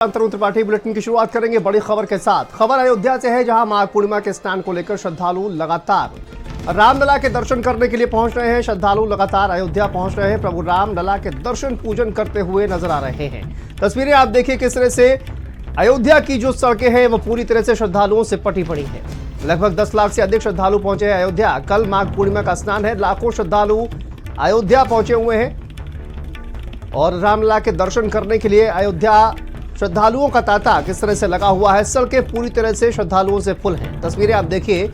तरुण Tripathi bulletin की शुरुआत करेंगे बड़ी खबर के साथ। खबर अयोध्या से है, जहां माघ पूर्णिमा के स्नान को लेकर श्रद्धालु लगातार रामलला के दर्शन करने के लिए पहुंच रहे हैं। श्रद्धालु लगातार अयोध्या पहुंच रहे हैं, प्रभु रामलला के दर्शन पूजन करते हुए नजर आ रहे हैं। तस्वीरें आप देखिए किस तरह से अयोध्या की जो सड़कें हैं वो पूरी तरह से श्रद्धालुओं से पटी पड़ी है। लगभग 10 लाख से अधिक श्रद्धालु पहुंचे हैं अयोध्या। कल माघ पूर्णिमा का स्नान है, लाखों श्रद्धालु अयोध्या पहुंचे हुए हैं और रामलला के दर्शन करने के लिए अयोध्या श्रद्धालुओं का तांता किस तरह से लगा हुआ है। सड़कें पूरी तरह से श्रद्धालुओं से फुल हैं। तस्वीरें आप देखिए।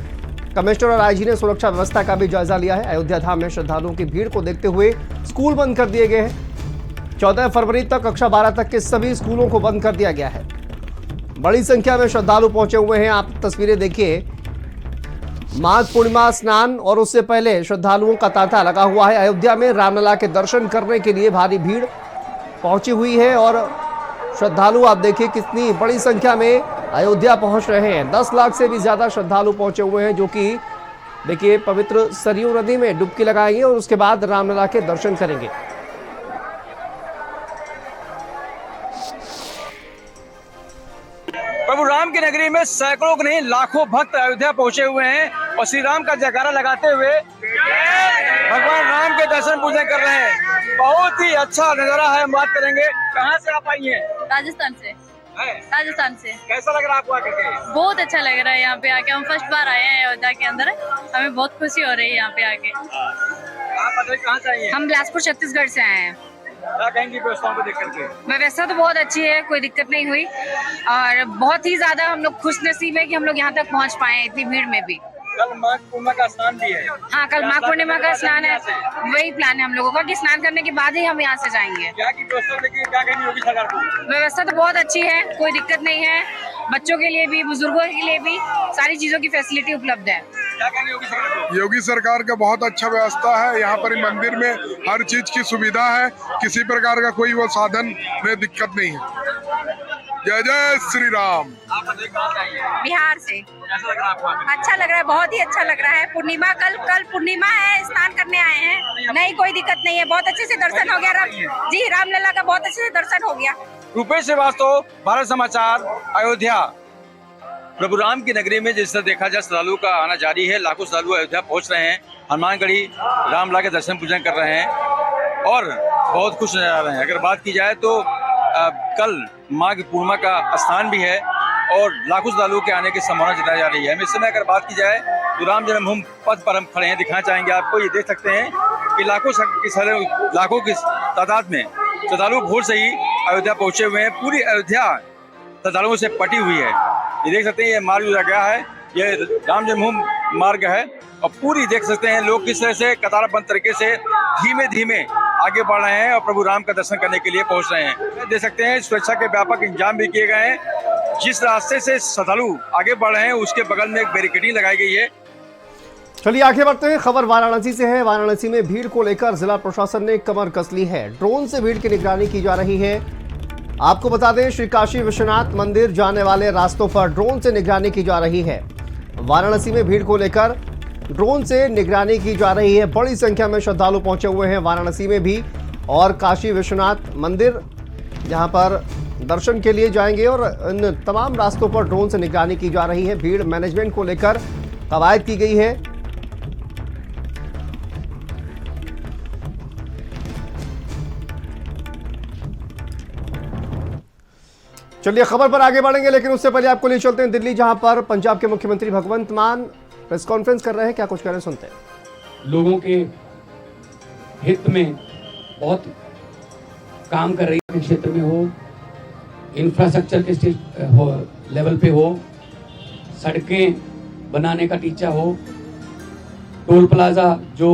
कमिश्नर और आईजी ने सुरक्षा व्यवस्था का भी जायजा लिया है। अयोध्या धाम में श्रद्धालुओं की भीड़ को देखते हुए स्कूल बंद कर दिए गए हैं। 14 फरवरी तक कक्षा 12 तक के सभी स्कूलों को बंद कर दिया गया है। बड़ी संख्या में श्रद्धालु पहुंचे हुए हैं। आप तस्वीरें देखिए। माघ पूर्णिमा स्नान और उससे पहले श्रद्धालुओं का तांता लगा हुआ है। अयोध्या में रामलला के दर्शन करने के लिए भारी भीड़ पहुंची हुई है और श्रद्धालु आप देखिए कितनी बड़ी संख्या में अयोध्या पहुंच रहे हैं। 10 लाख से भी ज्यादा श्रद्धालु पहुंचे हुए हैं, जो कि देखिए पवित्र सरयू नदी में डुबकी लगाएंगे और उसके बाद रामलला के दर्शन करेंगे। प्रभु राम की नगरी में सैकड़ों नहीं लाखों भक्त अयोध्या पहुंचे हुए हैं और श्री राम का जयकारा लगाते हुए भगवान राम के दर्शन पूजन कर रहे हैं। बहुत ही अच्छा नजारा है। हम बात करेंगे, कहाँ से आप आई हैं? राजस्थान से। राजस्थान से। कैसा लग रहा है आपको आकर के? बहुत अच्छा लग रहा है यहाँ पे आके। हम फर्स्ट बार आए हैं अयोध्या के अंदर, हमें बहुत खुशी हो रही है यहाँ पे आके। आप बताइए कहाँ से आई हैं? हम बिलासपुर छत्तीसगढ़ से आए हैं। क्या कहेंगी व्यवस्थाओं को देख करके? व्यवस्था तो बहुत अच्छी है, कोई दिक्कत नहीं हुई और बहुत ही ज्यादा हम लोग खुश नसीब है कि हम लोग यहाँ तक पहुँच पाए इतनी भीड़ में भी। कल माघ पूर्णिमा का स्नान भी है। हाँ, कल माघ पूर्णिमा का स्नान है। वही प्लान है हम लोगों का कि स्नान करने के बाद ही हम यहाँ से जाएंगे। क्या की व्यवस्था लेकिन क्या कहेंगी योगी सरकार को? व्यवस्था तो बहुत अच्छी है, कोई दिक्कत नहीं है। बच्चों के लिए भी, बुजुर्गों के लिए भी सारी चीजों की फैसिलिटी उपलब्ध है। क्या कहेंगे योगी सरकार को? योगी सरकार का बहुत अच्छा व्यवस्था है। यहाँ पर मंदिर में हर चीज की सुविधा है, किसी प्रकार का कोई वो साधन में दिक्कत नहीं है। जय जय श्री राम। आप बताइए कहाँ से आई हैं? बिहार से। कैसा लग रहा है आपको आकर के? अच्छा लग रहा है, बहुत ही अच्छा लग रहा है। पूर्णिमा कल पूर्णिमा है, स्नान करने आए हैं। नहीं, कोई दिक्कत नहीं है, बहुत अच्छे से दर्शन हो गया। जी, रामलला का बहुत अच्छे से दर्शन हो गया। रूपेश श्रीवास्तव, भारत समाचार, अयोध्या। प्रभु राम की नगरी में जिस तरह देखा जाए श्रद्धालुओं का आना जारी है। लाखों श्रद्धालु अयोध्या पहुंच रहे हैं, हनुमानगढ़ी रामलला के दर्शन पूजन कर रहे हैं और बहुत खुश नजर आ रहे हैं। अगर बात की जाए तो कल माघ पूर्णिमा का स्नान भी है और लाखों श्रद्धालुओं के आने की संभावना जताई जा रही है। इस समय अगर बात की जाए तो राम जन्मभूमि पथ पर हम खड़े हैं, दिखाना चाहेंगे आपको। ये देख सकते हैं कि लाखों की तादाद में श्रद्धालु भोर से ही अयोध्या पहुंचे हुए हैं। पूरी अयोध्या श्रद्धालुओं से पटी हुई है। ये देख सकते हैं, ये मार्ग जो गया है ये राम जन्मभूमि मार्ग है और पूरी देख सकते हैं लोग किस तरह से कतारबद्ध तरीके से धीमे धीमे आगे बढ़ रहे हैं और प्रभु राम का दर्शन करने के लिए पहुंच रहे हैं। देख सकते हैं सुरक्षा के व्यापक इंतजाम भी किए गए हैं। जिस रास्ते से श्रद्धालु आगे बढ़ रहे हैं उसके बगल में एक बैरिकेडिंग लगाई गई है। चलिए आगे बढ़ते हैं। खबर वाराणसी से है। वाराणसी में भीड़ को लेकर जिला प्रशासन ने कमर कस ली है। ड्रोन से भीड़ की निगरानी की जा रही है। आपको बता दें, श्री काशी विश्वनाथ मंदिर जाने वाले रास्तों पर ड्रोन से निगरानी की जा रही है। वाराणसी में भीड़ को लेकर ड्रोन से निगरानी की जा रही है। बड़ी संख्या में श्रद्धालु पहुंचे हुए हैं वाराणसी में भी और काशी विश्वनाथ मंदिर जहां पर दर्शन के लिए जाएंगे और इन तमाम रास्तों पर ड्रोन से निगरानी की जा रही है। भीड़ मैनेजमेंट को लेकर कवायद की गई है। चलिए खबर पर आगे बढ़ेंगे, लेकिन उससे पहले आपको ले चलते हैं दिल्ली, जहां पर पंजाब के मुख्यमंत्री भगवंत मान प्रेस कॉन्फ्रेंस कर रहे हैं। क्या कुछ कह रहे हैं, सुनते हैं। लोगों के हित में बहुत काम कर रही है। क्षेत्र में हो, इंफ्रास्ट्रक्चर के लेवल पे हो, सड़कें बनाने का टीचा हो, टोल प्लाजा जो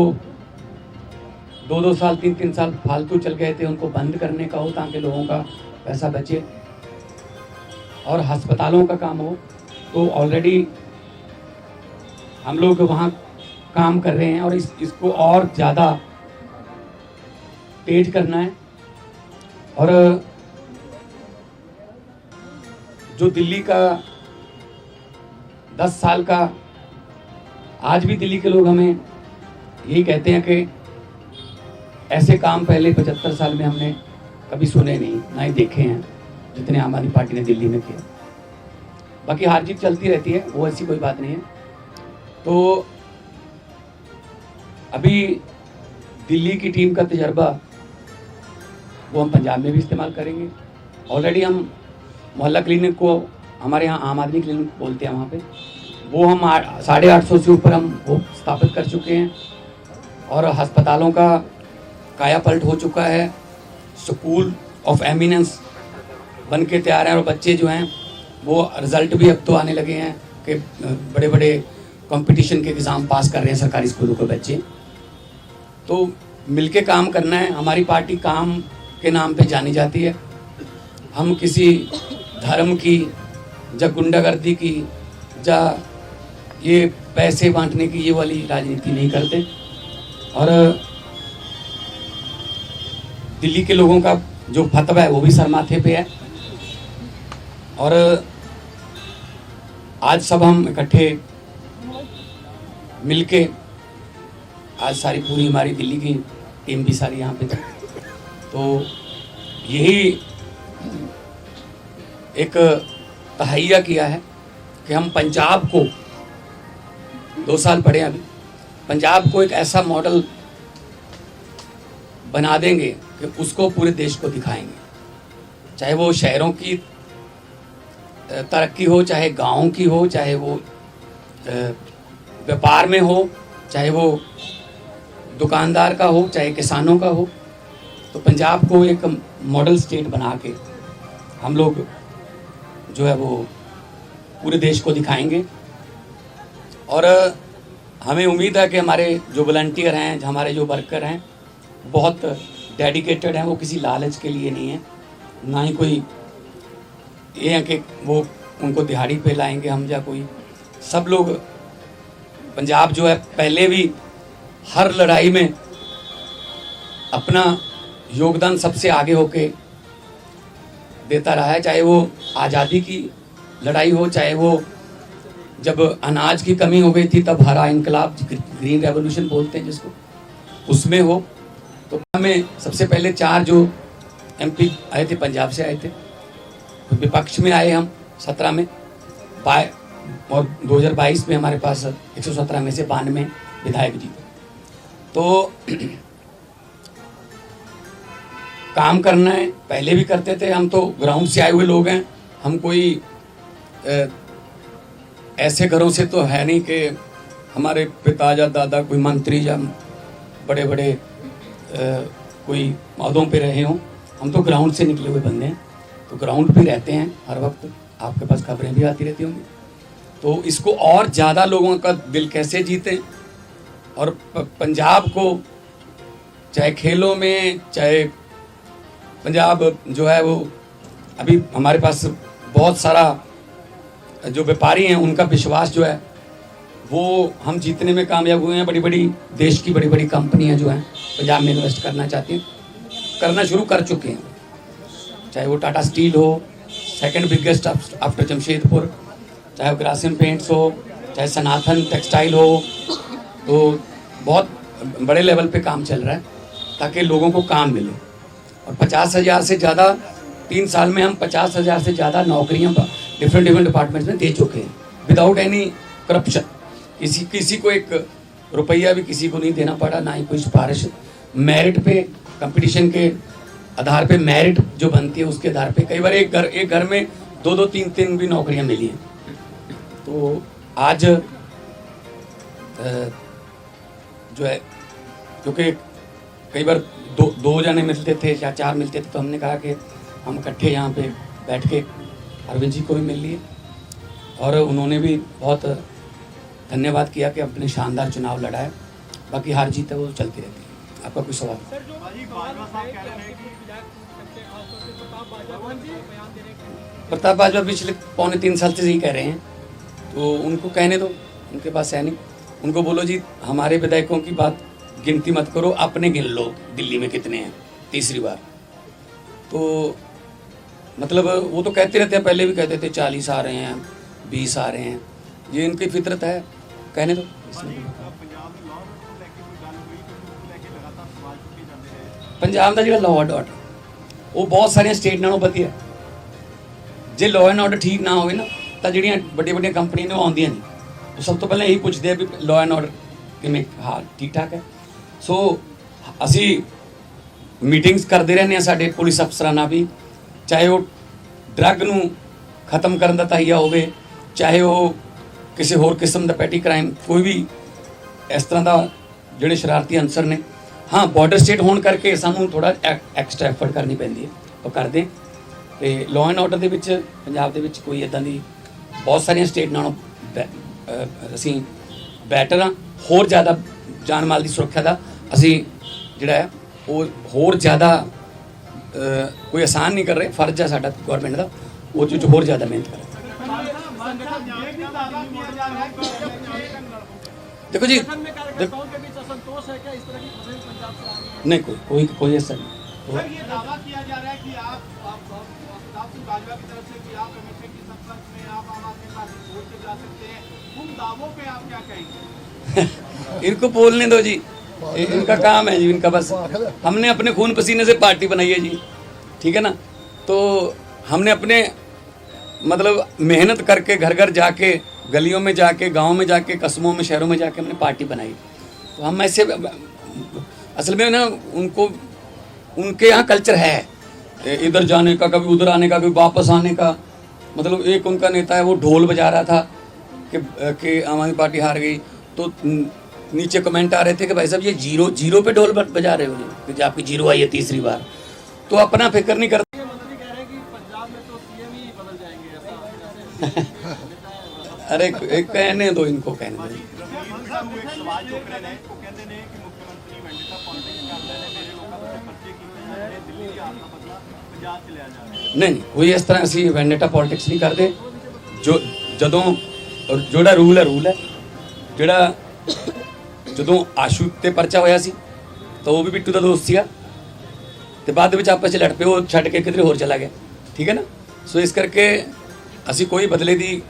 2-2 साल 3-3 साल फालतू चल गए थे उनको बंद करने का हो ताकि लोगों का पैसा बचे, और अस्पतालों का काम हो। तो ऑलरेडी हम लोग वहाँ काम कर रहे हैं और इसको और ज़्यादा तेज करना है। और जो दिल्ली का 10 साल का, आज भी दिल्ली के लोग हमें यही कहते हैं कि ऐसे काम पहले 75 साल में हमने कभी सुने नहीं, ना ही देखे हैं। जितने आम आदमी पार्टी ने दिल्ली में किया। बाकी हार जीत चलती रहती है, वो ऐसी कोई बात नहीं है। तो अभी दिल्ली की टीम का तजर्बा वो हम पंजाब में भी इस्तेमाल करेंगे। ऑलरेडी हम मोहल्ला क्लिनिक को, हमारे यहाँ आम आदमी क्लिनिक बोलते हैं वहाँ पे, वो हम 850 से ऊपर हम वो स्थापित कर चुके हैं। और अस्पतालों का काया पलट हो चुका है, स्कूल ऑफ एमिनेंस बन के तैयार हैं। और बच्चे जो हैं वो रिज़ल्ट भी अब तो आने लगे हैं कि बड़े बड़े कंपटीशन के एग्ज़ाम पास कर रहे हैं सरकारी स्कूलों के बच्चे। तो मिलके काम करना है। हमारी पार्टी काम के नाम पे जानी जाती है। हम किसी धर्म की या गुंडागर्दी की या ये पैसे बांटने की ये वाली राजनीति नहीं करते। और दिल्ली के लोगों का जो फतवा है वो भी सर माथे पे है। और आज सब हम इकट्ठे मिलके, आज सारी पूरी हमारी दिल्ली की टीम भी सारी यहाँ पे थी, तो यही एक तहैया किया है कि हम पंजाब को 2 साल पढ़े अभी, पंजाब को एक ऐसा मॉडल बना देंगे कि उसको पूरे देश को दिखाएंगे। चाहे वो शहरों की तरक्की हो, चाहे गाँव की हो, चाहे वो व्यापार में हो, चाहे वो दुकानदार का हो, चाहे किसानों का हो। तो पंजाब को एक मॉडल स्टेट बना के हम लोग जो है वो पूरे देश को दिखाएंगे। और हमें उम्मीद है कि हमारे जो वॉलंटियर हैं, हमारे जो वर्कर हैं, बहुत डेडिकेटेड हैं। वो किसी लालच के लिए नहीं है, ना ही कोई ये है कि वो उनको दिहाड़ी पे लाएंगे हम या कोई। सब लोग पंजाब जो है पहले भी हर लड़ाई में अपना योगदान सबसे आगे होके देता रहा है। चाहे वो आज़ादी की लड़ाई हो, चाहे वो जब अनाज की कमी हो गई थी तब हरा इनकलाब, ग्रीन रेवोल्यूशन बोलते हैं जिसको, उसमें हो। तो हमें सबसे पहले 4 जो MP आए थे पंजाब से आए थे, तो विपक्ष में आए हम 17 में, और 2022 में हमारे पास 117 में से 92 विधायक जीते। तो काम करना है, पहले भी करते थे। हम तो ग्राउंड से आए हुए लोग हैं। हम कोई ऐसे घरों से तो है नहीं कि हमारे पिता या दादा कोई मंत्री या बड़े बड़े कोई पदों पे रहे हों। हम तो ग्राउंड से निकले हुए बंदे हैं, तो ग्राउंड पे रहते हैं हर वक्त। आपके पास खबरें भी आती रहती होंगी। तो इसको और ज़्यादा लोगों का दिल कैसे जीतें, और पंजाब को चाहे खेलों में, चाहे पंजाब जो है वो अभी हमारे पास बहुत सारा जो व्यापारी हैं उनका विश्वास जो है वो हम जीतने में कामयाब हुए हैं। बड़ी बड़ी देश की बड़ी बड़ी कंपनियां जो हैं पंजाब में इन्वेस्ट करना चाहती हैं, करना शुरू कर चुके हैं। चाहे वो टाटा स्टील हो, सेकंड बिगेस्ट आफ्टर जमशेदपुर, चाहे वो ग्रासिम पेंट्स हो, चाहे सनातन टेक्सटाइल हो। तो बहुत बड़े लेवल पे काम चल रहा है ताकि लोगों को काम मिले। और 50,000 से ज़्यादा 3 साल में हम 50,000 से ज़्यादा नौकरियां डिफरेंट डिपार्टमेंट्स में दे चुके हैं विदाउट एनी करप्शन। किसी को 1 रुपया भी किसी को नहीं देना पड़ा, ना ही कोई सिफारिश। मेरिट पे, कंपटीशन के आधार पे मेरिट जो बनती है उसके आधार पे कई बार एक घर में 2-2, 3-3 भी नौकरियां मिली हैं। तो आज जो है, क्योंकि कई बार 2 जने मिलते थे या 4 मिलते थे, तो हमने कहा कि हम इकट्ठे यहाँ पे बैठ के अरविंद जी को भी मिल लिए। और उन्होंने भी बहुत धन्यवाद किया कि अपने शानदार चुनाव लड़ा है। बाकी हार जीत है वो चलती रहती है। आपका कोई सवाल? प्रताप बाजवा पिछले 2.25 साल से यही कह रहे हैं, तो उनको कहने दो, उनके पास है नहीं। उनको बोलो जी हमारे विधायकों की बात गिनती मत करो, अपने गिन लो दिल्ली में कितने हैं 3री बार। तो मतलब वो तो कहते रहते हैं, पहले भी कहते थे 40 आ रहे हैं, 20 आ रहे हैं। ये इनकी फितरत है, कहने दो। पंजाब का जो लॉ एंड ऑर्डर वो बहुत सारे स्टेट नालों वधिया, जे लॉ एंड ऑर्डर ठीक ना होवे ना ਤਾਂ ਜਿਹੜੀਆਂ ਵੱਡੀਆਂ ਵੱਡੀਆਂ ਕੰਪਨੀਆਂ ਨੇ ਉਹ ਆਉਂਦੀਆਂ ਨਹੀਂ। ਉਹ ਸਭ ਤੋਂ ਪਹਿਲਾਂ ਇਹੀ ਪੁੱਛਦੇ ਆ ਵੀ ਲॉ ਐਂਡ ਆਰਡਰ ਕਿਵੇਂ ਹਾਂ ਠੀਕ ਠਾਕ ਹੈ। ਸੋ ਅਸੀਂ ਮੀਟਿੰਗਸ ਕਰਦੇ ਰਹਿੰਦੇ ਹਾਂ ਸਾਡੇ ਪੁਲਿਸ ਅਫਸਰਾਂ ਨਾਲ ਵੀ, ਚਾਹੇ ਉਹ ਡਰੱਗ ਨੂੰ ਖਤਮ ਕਰਨ ਦਾ ਤਹੀਆ ਹੋਵੇ, ਚਾਹੇ ਉਹ ਕਿਸੇ ਹੋਰ ਕਿਸਮ ਦਾ ਪੈਟੀ ਕ੍ਰਾਈਮ, ਕੋਈ ਵੀ ਇਸ ਤਰ੍ਹਾਂ ਦਾ ਜਿਹੜੇ ਸ਼ਰਾਰਤੀ ਅਨਸਰ ਨੇ। ਹਾਂ ਬਾਰਡਰ ਸਟੇਟ ਹੋਣ ਕਰਕੇ ਸਾਨੂੰ ਥੋੜਾ ਐਕਸਟਰਾ ਐਫਰਟ ਕਰਨੀ ਪੈਂਦੀ ਹੈ, ਉਹ ਕਰਦੇ। ਤੇ ਲਾਅ ਐਂਡ ਆਰਡਰ ਦੇ ਵਿੱਚ ਪੰਜਾਬ ਦੇ ਵਿੱਚ ਕੋਈ ਇਦਾਂ ਦੀ ਬਹੁਤ ਸਾਰੀਆਂ ਸਟੇਟ ਨਾਲੋਂ ਅਸੀਂ ਬੈਟਰ ਹਾਂ। ਹੋਰ ਜ਼ਿਆਦਾ ਜਾਨ ਮਾਲ ਦੀ ਸੁਰੱਖਿਆ ਦਾ ਅਸੀਂ ਜਿਹੜਾ ਹੈ ਉਹ ਹੋਰ ਜ਼ਿਆਦਾ ਕੋਈ ਆਸਾਨ ਨਹੀਂ ਕਰ ਰਹੇ, ਫਰਜ਼ ਹੈ ਸਾਡਾ ਗਵਰਨਮੈਂਟ ਦਾ ਉਹ 'ਚ ਹੋਰ ਜ਼ਿਆਦਾ ਮਿਹਨਤ ਕਰੇ। देखो जी नहीं कोई ऐसा नहीं। ये दावा किया जा रहा है कि आप भाजपा की तरफ से कि आप हमेशा की संसद में आप आम आदमी पार्टी छोड़ के जा सकते हैं, उन दावों पे आप क्या कहेंगे? इनको बोलने दो जी, इनका काम है जी, इनका बस। हमने अपने खून पसीने से पार्टी बनाई है जी, ठीक है ना। तो हमने अपने मतलब मेहनत करके घर घर जाके, गलियों में जाके, गांव में जाके, कस्बों में, शहरों में जाके हमने पार्टी बनाई। तो हम ऐसे असल में ना उनको उनके यहाँ कल्चर है इधर जाने का, कभी उधर आने का, कभी वापस आने का। मतलब एक उनका नेता है वो ढोल बजा रहा था कि आम आदमी पार्टी हार गई, तो नीचे कमेंट आ रहे थे कि भाई साहब ये जीरो पे ढोल बजा रहे हो कि आपकी जीरो आई है तीसरी बार। तो अपना फिक्र नहीं करते। अरे कहने दो इनको, कहने दो। नहीं कोई इस तरह ਅਸੀਂ ਵੈਂਡੇਟਾ ਪੋਲਿਟਿਕਸ ਨਹੀਂ ਕਰਦੇ। ਜੋ ਜਦੋਂ ਜਿਹੜਾ ਰੂਲ ਹੈ ਜਿਹੜਾ ਜਦੋਂ ਆਸ਼ੂ ਤੇ ਪਰਚਾ ਹੋਇਆ ਸੀ ਤਾਂ ਉਹ ਵੀ ਬਿੱਟੂ ਦਾ ਦੋਸਤ ਸੀਗਾ ਤੇ ਬਾਅਦ ਵਿੱਚ ਆਪਸ ਵਿੱਚ ਲੜ ਪਏ, ਉਹ ਛੱਡ ਕੇ ਕਿਧਰੇ ਹੋਰ ਚਲਾ ਗਿਆ, ਠੀਕ ਹੈ ਨਾ। ਸੋ ਇਸ ਕਰਕੇ ਅਸੀਂ ਕੋਈ ਬਦਲੇ ਦੀ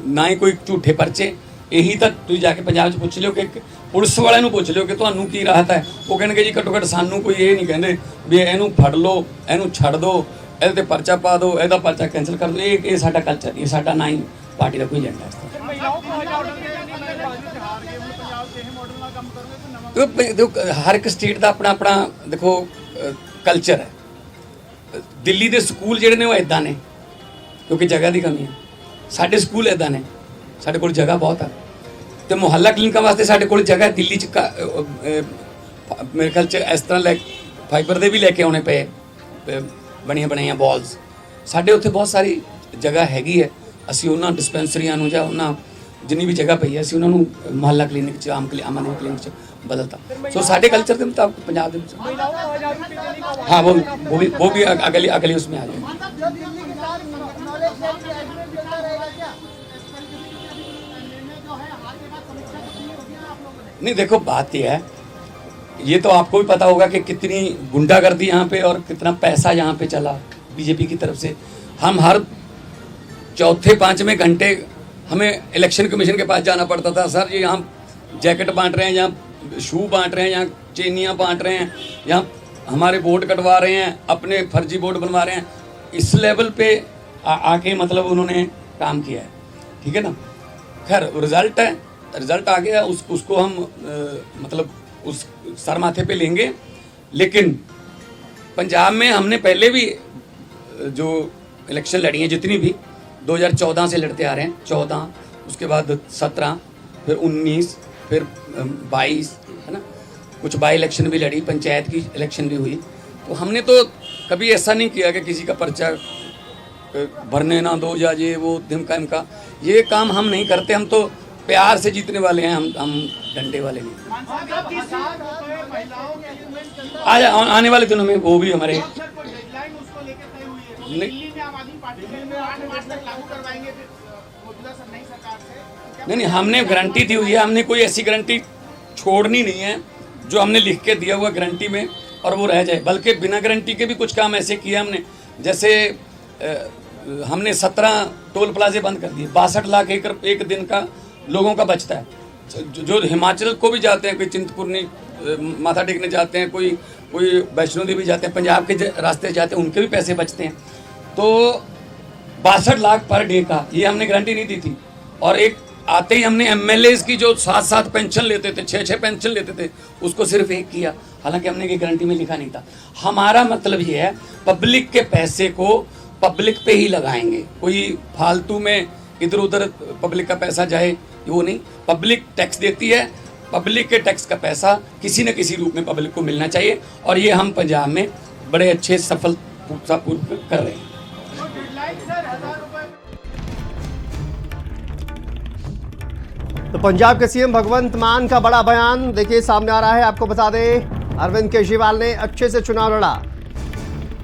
ਨਾ ਹੀ ਕੋਈ ਝੂਠੇ ਪਰਚੇ। ਇਹੀ ਤਾਂ ਤੁਸੀਂ ਜਾ ਕੇ ਪੰਜਾਬ 'ਚ ਪੁੱਛ ਲਿਓ ਕਿ ਪੁਲਿਸ ਵਾਲਿਆਂ ਨੂੰ ਪੁੱਛ ਲਿਓ ਕਿ ਤੁਹਾਨੂੰ ਕੀ ਰਾਹਤ ਹੈ। ਉਹ ਕਹਿਣਗੇ ਜੀ ਘੱਟੋ ਘੱਟ ਸਾਨੂੰ ਕੋਈ ਇਹ ਨਹੀਂ ਕਹਿੰਦੇ ਵੀ ਇਹਨੂੰ ਫੜ ਲਓ, ਇਹਨੂੰ ਛੱਡ ਦਿਓ, ਇਹਦੇ ਤੇ ਪਰਚਾ ਪਾ ਦਿਓ, ਇਹਦਾ ਪਰਚਾ ਕੈਂਸਲ ਕਰ ਦਿਓ। ਇਹ ਸਾਡਾ ਕਲਚਰ, ਇਹ ਸਾਡਾ ਨਾ ਹੀ ਪਾਰਟੀ ਦਾ ਕੋਈ ਏਜੰਡਾ ਹੈ। ਦੇਖੋ ਹਰ ਇੱਕ ਸਟੇਟ ਦਾ ਆਪਣਾ ਆਪਣਾ ਦੇਖੋ ਕਲਚਰ ਹੈ। ਦਿੱਲੀ ਦੇ ਸਕੂਲ ਜਿਹੜੇ ਨੇ ਉਹ ਇੱਦਾਂ ਨੇ ਕਿਉਂਕਿ ਜਗ੍ਹਾ ਦੀ ਕਮੀ ਹੈ। ਸਾਡੇ ਸਕੂਲ ਇੱਦਾਂ ਨੇ, ਸਾਡੇ ਕੋਲ ਜਗ੍ਹਾ ਬਹੁਤ ਹੈ ਤੇ ਮੁਹੱਲਾ ਕਲੀਨਿਕਾਂ ਵਾਸਤੇ ਸਾਡੇ ਕੋਲ ਜਗ੍ਹਾ ਦਿੱਲੀ 'ਚ ਮੇਰੇ ਖਿਆਲ 'ਚ ਇਸ ਤਰ੍ਹਾਂ ਫਾਈਬਰ ਦੇ ਵੀ ਲੈ ਕੇ ਆਉਣੇ ਪਏ ਬਣੀਆਂ ਬਣਾਈਆਂ ਬਾਲਸ। ਸਾਡੇ ਉੱਥੇ ਬਹੁਤ ਸਾਰੀ ਜਗ੍ਹਾ ਹੈਗੀ ਹੈ। ਅਸੀਂ ਉਹਨਾਂ ਡਿਸਪੈਂਸਰੀਆਂ ਨੂੰ ਜਾਂ ਉਹਨਾਂ ਜਿੰਨੀ ਵੀ ਜਗ੍ਹਾ ਪਈ ਹੈ ਅਸੀਂ ਉਹਨਾਂ ਨੂੰ ਮੁਹੱਲਾ ਕਲੀਨਿਕ 'ਚ ਆਮ ਆਦਮੀ ਕਲੀਨਿਕ 'ਚ ਬਦਲਤਾ। ਸੋ ਸਾਡੇ ਕਲਚਰ ਦੇ ਮੁਤਾਬਕ ਪੰਜਾਬ ਦੇ ਵਿੱਚ हाँ वो भी अगली उसमें आ जाएगी। नहीं देखो बात यह है, ये तो आपको भी पता होगा कि कितनी गुंडागर्दी यहाँ पे और कितना पैसा यहाँ पे चला बीजेपी की तरफ से। हम हर चौथे पाँचवें घंटे हमें इलेक्शन कमीशन के पास जाना पड़ता था। सर ये यहाँ जैकेट बांट रहे हैं, यहाँ शू बांट रहे हैं, यहाँ चेनियाँ बांट रहे हैं, यहाँ हमारे वोट कटवा रहे हैं, अपने फर्जी वोट बनवा रहे हैं। इस लेवल पे आके मतलब उन्होंने काम किया है, ठीक है ना। खैर रिजल्ट है, रिजल्ट आ गया, उसको हम मतलब उस सर माथे पे लेंगे। लेकिन पंजाब में हमने पहले भी जो इलेक्शन लड़ी हैं जितनी भी 2014 से लड़ते आ रहे हैं, 14 उसके बाद 17 फिर 19 फिर 22 है ना, कुछ बाई इलेक्शन भी लड़ी, पंचायत की इलेक्शन भी हुई। तो हमने तो कभी ऐसा नहीं किया कि किसी का पर्चा भरने ना दो या ये वो धमका इमका, ये काम हम नहीं करते। हम तो प्यार से जीतने वाले हैं, हम डंडे वाले नहीं। आज आने वाले दिनों में वो भी हमारे नहीं हमने गारंटी दी हुई है, हमने कोई ऐसी गारंटी छोड़नी नहीं है जो हमने लिख के दिया हुआ गारंटी में और वो रह जाए। बल्कि बिना गारंटी के भी कुछ काम ऐसे किए हमने, जैसे हमने 17 टोल प्लाजे बंद कर दिए। 62 लाख एकड़ एक दिन का लोगों का बचता है। जो हिमाचल को भी जाते हैं, कोई चिंतपूर्णी माथा टेकने जाते हैं, कोई वैष्णो देवी जाते हैं, पंजाब के रास्ते जाते हैं, उनके भी पैसे बचते हैं। तो 62 लाख पर डे का, ये हमने गारंटी नहीं दी थी। और एक आते ही हमने एमएलएज की जो 7-7 पेंशन लेते थे, 6-6 पेंशन लेते थे, उसको सिर्फ एक किया, हालांकि हमने ये गारंटी में लिखा नहीं था। हमारा मतलब ये है पब्लिक के पैसे को पब्लिक पे ही लगाएंगे, कोई फालतू में इधर उधर पब्लिक का पैसा जाए वो नहीं। पब्लिक टैक्स देती है, पब्लिक के टैक्स का पैसा किसी न किसी रूप में पब्लिक को मिलना चाहिए, और ये हम पंजाब में बड़े अच्छे सफलतापूर्वक कर रहे हैं। तो पंजाब के सीएम भगवंत मान का बड़ा बयान देखिए सामने आ रहा है। आपको बता दें, अरविंद केजरीवाल ने अच्छे से चुनाव लड़ा।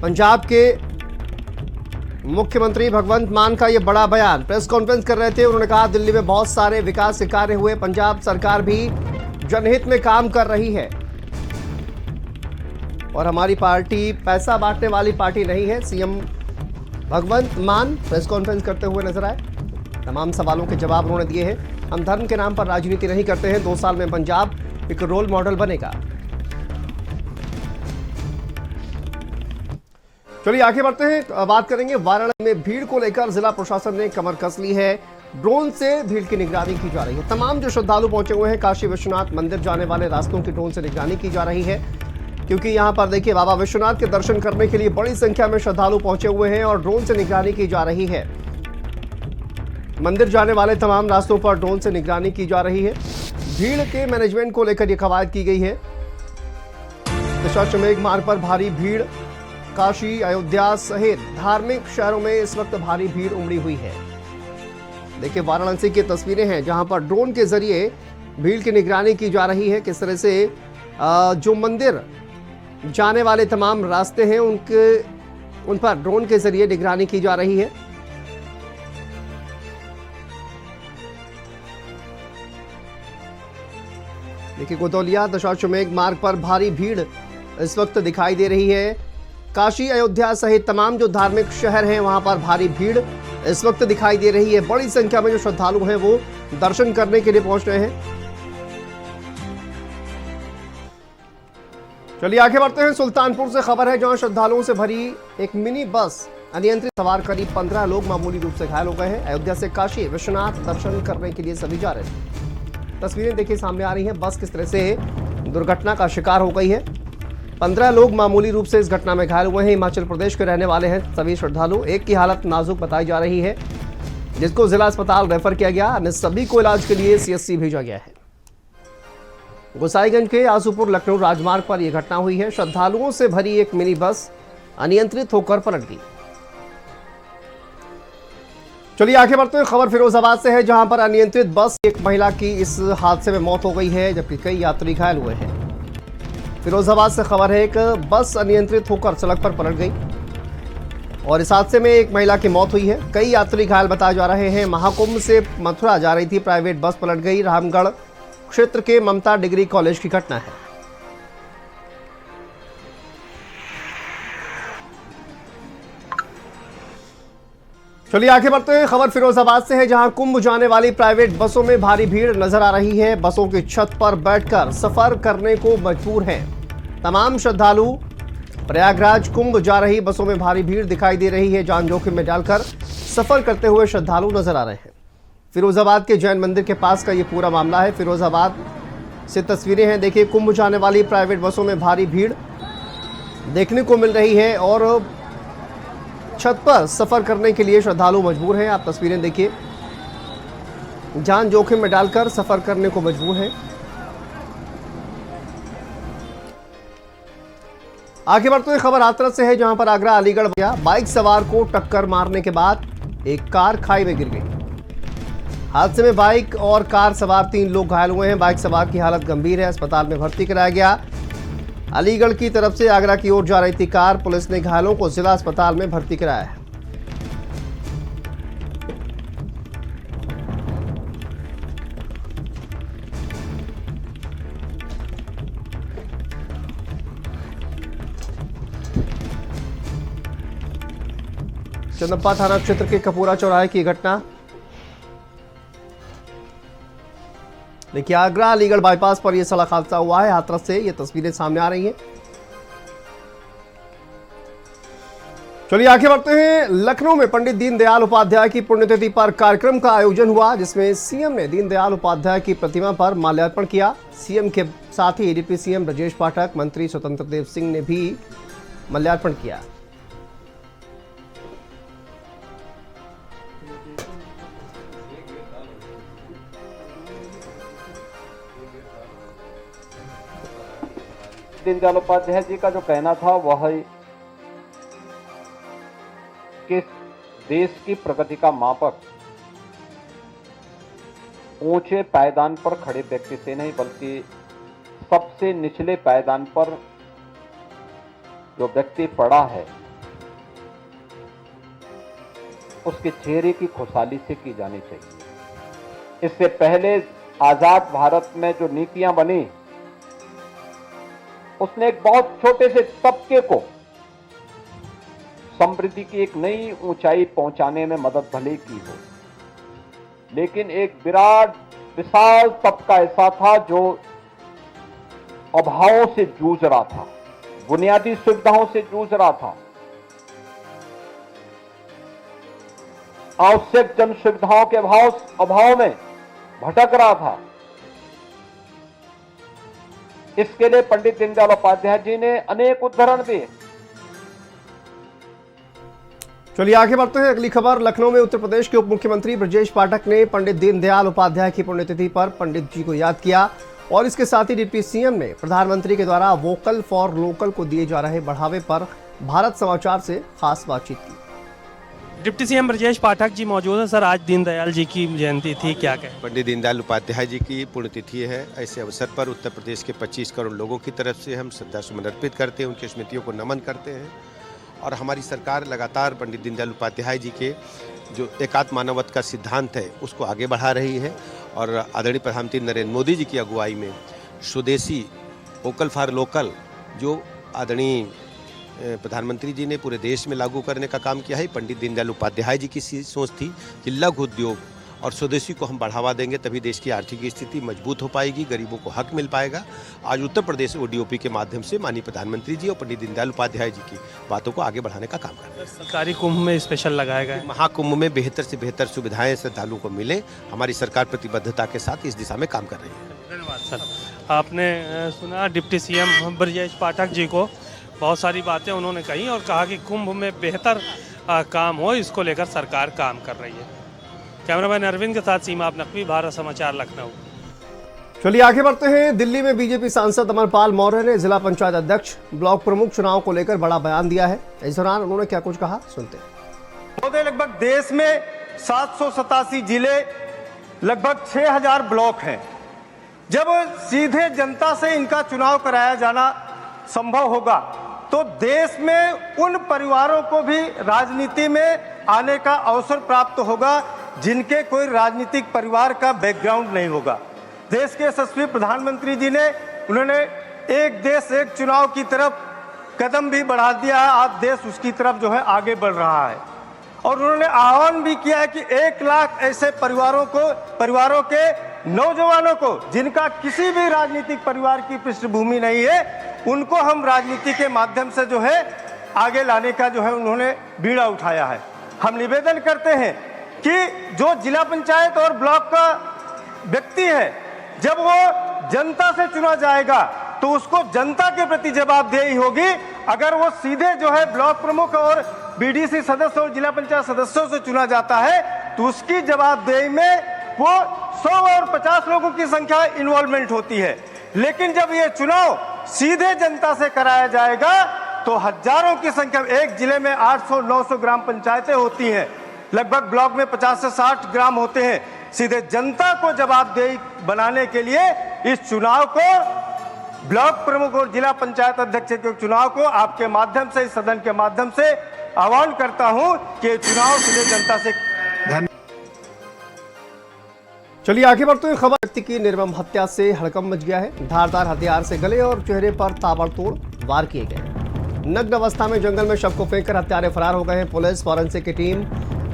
पंजाब के मुख्यमंत्री भगवंत मान का ये बड़ा बयान, प्रेस कॉन्फ्रेंस कर रहे थे। उन्होंने कहा दिल्ली में बहुत सारे विकास के कार्य हुए, पंजाब सरकार भी जनहित में काम कर रही है और हमारी पार्टी पैसा बांटने वाली पार्टी नहीं है। सीएम भगवंत मान प्रेस कॉन्फ्रेंस करते हुए नजर आए। तमाम सवालों के जवाब उन्होंने दिए हैं। हम धर्म के नाम पर राजनीति नहीं करते हैं। 2 साल में पंजाब एक रोल मॉडल बनेगा। चलिए आगे बढ़ते हैं, बात करेंगे वाराणसी में भीड़ को लेकर जिला प्रशासन ने कमर कस ली है। ड्रोन से भीड़ की निगरानी की जा रही है। तमाम जो श्रद्धालु पहुंचे हुए हैं काशी विश्वनाथ मंदिर जाने वाले रास्तों की ड्रोन से निगरानी की जा रही है, क्योंकि यहां पर देखिए बाबा विश्वनाथ के दर्शन करने के लिए बड़ी संख्या में श्रद्धालु पहुंचे हुए हैं और ड्रोन से निगरानी की जा रही है। मंदिर जाने वाले तमाम रास्तों पर ड्रोन से निगरानी की जा रही है। भीड़ के मैनेजमेंट को लेकर यह कवायद की गई है। दशाश्वमेध मार्ग पर भारी भीड़, काशी अयोध्या सहित धार्मिक शहरों में इस वक्त भारी भीड़ उमड़ी हुई है। देखिए वाराणसी की तस्वीरें हैं जहां पर ड्रोन के जरिए भीड़ की निगरानी की जा रही है। किस तरह से जो मंदिर जाने वाले तमाम रास्ते हैं उन पर ड्रोन के जरिए निगरानी की जा रही है। देखिए गोदौलिया दशाश्वमेध मार्ग पर भारी भीड़ इस वक्त दिखाई दे रही है। काशी अयोध्या सहित तमाम जो धार्मिक शहर हैं वहां पर भारी भीड़ इस वक्त दिखाई दे रही है। बड़ी संख्या में जो श्रद्धालु हैं वो दर्शन करने के लिए पहुंच रहे हैं। चलिए आगे बढ़ते हैं। सुल्तानपुर से खबर है जहां श्रद्धालुओं से भरी एक मिनी बस अनियंत्रित सवार करीब 15 लोग मामूली रूप से घायल हो गए हैं। अयोध्या से काशी विश्वनाथ दर्शन करने के लिए सभी जा रहे हैं। तस्वीरें देखिए सामने आ रही हैं, बस किस तरह से दुर्घटना का शिकार हो गई है। 15 लोग मामूली रूप से इस घटना में घायल हुए हैं। हिमाचल प्रदेश के रहने वाले हैं सभी श्रद्धालु। एक की हालत नाजुक बताई जा रही है, जिसको जिला अस्पताल रेफर किया गया। अन्य सभी को इलाज के लिए सीएससी भेजा गया है। गोसाईगंज के आसूपुर लखनऊ राजमार्ग पर यह घटना हुई है। श्रद्धालुओं से भरी एक मिनी बस अनियंत्रित होकर पलट गई। चलिए आगे बढ़ते हैं। खबर फिरोजाबाद से है जहां पर अनियंत्रित बस, एक महिला की इस हादसे में मौत हो गई है जबकि कई यात्री घायल हुए हैं। फिरोजाबाद से खबर है, एक बस अनियंत्रित होकर सड़क पर पलट गई और इस हादसे में एक महिला की मौत हुई है। कई यात्री घायल बताए जा रहे हैं। महाकुंभ से मथुरा जा रही थी प्राइवेट बस पलट गई। रामगढ़ क्षेत्र के ममता डिग्री कॉलेज की घटना है। चलिए आगे बढ़ते हैं। खबर फिरोजाबाद से है जहां कुंभ जाने वाली प्राइवेट बसों में भारी भीड़ नजर आ रही है। बसों की छत पर बैठकर सफर करने को मजबूर हैं तमाम श्रद्धालु। प्रयागराज कुंभ जा रही बसों में भारी भीड़ दिखाई दे रही है। जान जोखिम में डालकर सफर करते हुए श्रद्धालु नजर आ रहे हैं। फिरोजाबाद के जैन मंदिर के पास का ये पूरा मामला है। फिरोजाबाद से तस्वीरें हैं, देखिए कुंभ जाने वाली प्राइवेट बसों में भारी भीड़ देखने को मिल रही है और छत पर सफर करने के लिए श्रद्धालु मजबूर हैं। आप तस्वीरें देखिए, जान जोखिम में डालकर सफर करने को मजबूर हैं। आगे बढ़ते हुए खबर हाथरस से है जहां पर आगरा अलीगढ़ गया। बाइक सवार को टक्कर मारने के बाद एक कार खाई में गिर गई। हादसे में बाइक और कार सवार 3 लोग घायल हुए हैं। बाइक सवार की हालत गंभीर है, अस्पताल में भर्ती कराया गया। अलीगढ़ की तरफ से आगरा की ओर जा रही थी कार। पुलिस ने घायलों को जिला अस्पताल में भर्ती कराया है। चंदप्पा थाना क्षेत्र के कपूरा चौराहे की घटना। देखिए आगरा अलीगढ़ बाईपास पर यह सड़क हादसा हुआ है। हाथरस से ये तस्वीरें सामने आ रही हैं। चलिए आगे बढ़ते हैं। लखनऊ में पंडित दीनदयाल उपाध्याय की पुण्यतिथि पर कार्यक्रम का आयोजन हुआ, जिसमें सीएम ने दीनदयाल उपाध्याय की प्रतिमा पर माल्यार्पण किया। सीएम के साथ ही डिप्टी सीएम ब्रजेश पाठक, मंत्री स्वतंत्र देव सिंह ने भी माल्यार्पण किया। दीनदयाल उपाध्याय जी का जो कहना था वह है कि देश की प्रगति का मापक ऊंचे पायदान पर खड़े व्यक्ति से नहीं बल्कि सबसे निचले पायदान पर जो व्यक्ति पड़ा है उसके चेहरे की खुशहाली से की जानी चाहिए। इससे पहले आजाद भारत में जो नीतियां बनी उसने एक बहुत छोटे से तबके को समृद्धि की एक नई ऊंचाई पहुंचाने में मदद भले की हो, लेकिन एक विराट विशाल तबका ऐसा था जो अभावों से जूझ रहा था, बुनियादी सुविधाओं से जूझ रहा था, आवश्यक जन सुविधाओं के अभाव में भटक रहा था। इसके लिए पंडित दीनदयाल उपाध्याय जी ने अनेक उदाहरण दिए। चलिए आगे बढ़ते हैं। अगली खबर, लखनऊ में उत्तर प्रदेश के उप मुख्यमंत्री ब्रजेश पाठक ने पंडित दीनदयाल उपाध्याय की पुण्यतिथि पर पंडित जी को याद किया और इसके साथ ही डिप्टी सीएम ने प्रधानमंत्री के द्वारा वोकल फॉर लोकल को दिए जा रहे बढ़ावे पर भारत समाचार से खास बातचीत की। डिप्टी सीएम ब्रजेश पाठक जी मौजूद हैं। सर, आज दीनदयाल जी की जयंती थी, क्या कहें? पंडित दीनदयाल उपाध्याय जी की पुण्यतिथि है। ऐसे अवसर पर उत्तर प्रदेश के 25 करोड़ लोगों की तरफ से हम श्रद्धासुमन अर्पित करते हैं, उनकी स्मृतियों को नमन करते हैं और हमारी सरकार लगातार पंडित दीनदयाल उपाध्याय जी के जो एकात्म मानवता का सिद्धांत है उसको आगे बढ़ा रही है और आदरणीय प्रधानमंत्री नरेंद्र मोदी जी की अगुवाई में स्वदेशी वोकल फॉर लोकल जो आदरणीय प्रधानमंत्री जी ने पूरे देश में लागू करने का काम किया है। पंडित दीनदयाल उपाध्याय जी की सोच थी कि लघु उद्योग और स्वदेशी को हम बढ़ावा देंगे तभी देश की आर्थिक स्थिति मजबूत हो पाएगी, गरीबों को हक मिल पाएगा। आज उत्तर प्रदेश ओडीओपी के माध्यम से माननीय प्रधानमंत्री जी और पंडित दीनदयाल उपाध्याय जी की बातों को आगे बढ़ाने का काम कर रहे हैं। सरकारी कुंभ में स्पेशल लगाया गया है। महाकुंभ में बेहतर से बेहतर सुविधाएं श्रद्धालुओं को मिले, हमारी सरकार प्रतिबद्धता के साथ इस दिशा में काम कर रही है। धन्यवाद सर। आपने सुना डिप्टी सीएम ब्रजेश पाठक जी को, बहुत सारी बातें उन्होंने कही और कहा कि कुंभ में बेहतर काम हो, इसको लेकर सरकार काम कर रही है। कैमरामैन अरविंद के साथ सीमा नकवी, भारत समाचार, लखनऊ। चलिए आगे बढ़ते हैं। दिल्ली में बीजेपी सांसद अमरपाल मौर्य ने जिला पंचायत अध्यक्ष, ब्लॉक प्रमुख चुनाव को लेकर बड़ा बयान दिया है। इस दौरान उन्होंने क्या कुछ कहा, सुनते हैं। लगभग देश में 787 जिले, लगभग 6000 ब्लॉक हैं। जब सीधे जनता से इनका चुनाव कराया जाना संभव होगा तो देश में उन परिवारों को भी राजनीति में आने का अवसर प्राप्त होगा जिनके कोई राजनीतिक परिवार का बैकग्राउंड नहीं होगा। देश के यशस्वी प्रधानमंत्री जी ने उन्होंने एक देश एक चुनाव की तरफ कदम भी बढ़ा दिया है। आज देश उसकी तरफ जो है आगे बढ़ रहा है और उन्होंने आह्वान भी किया है कि 1 लाख ऐसे परिवारों के नौजवानों को जिनका किसी भी राजनीतिक परिवार की पृष्ठभूमि नहीं है, उनको हम राजनीति के माध्यम से जो है आगे लाने का जो है उन्होंने बीड़ा उठाया है। हम निवेदन करते हैं कि जो जिला पंचायत और ब्लॉक का व्यक्ति है, जब वो जनता से चुना जाएगा तो उसको जनता के प्रति जवाबदेही होगी। अगर वो सीधे जो है ब्लॉक प्रमुख और बीडीसी सदस्य और जिला पंचायत सदस्यों से चुना जाता है तो उसकी जवाबदेही में वो 100 और 50 लोगों की संख्या इन्वॉल्वमेंट होती है। लेकिन जब ये चुनाव सीधे जनता से कराया जाएगा तो हजारों की संख्या, एक जिले में 800-900 ग्राम पंचायतें होती हैं, लगभग ब्लॉक में 50 से 60 ग्राम होते हैं। सीधे जनता को जवाबदेही बनाने के लिए इस चुनाव को, ब्लॉक प्रमुख और जिला पंचायत अध्यक्ष के चुनाव को आपके माध्यम से, इस सदन के माध्यम से आह्वान करता हूं कि चुनाव सीधे जनता से। चलिए आगे बढ़ते हुए खबर, व्यक्ति की निर्मम हत्या से हड़कंप मच गया है। धारदार हथियार से गले और चेहरे पर ताबड़तोड़ वार किए गए। नग्न अवस्था में जंगल में शव को फेंककर हत्यारे फरार हो गए हैं। पुलिस फॉरेंसिक की टीम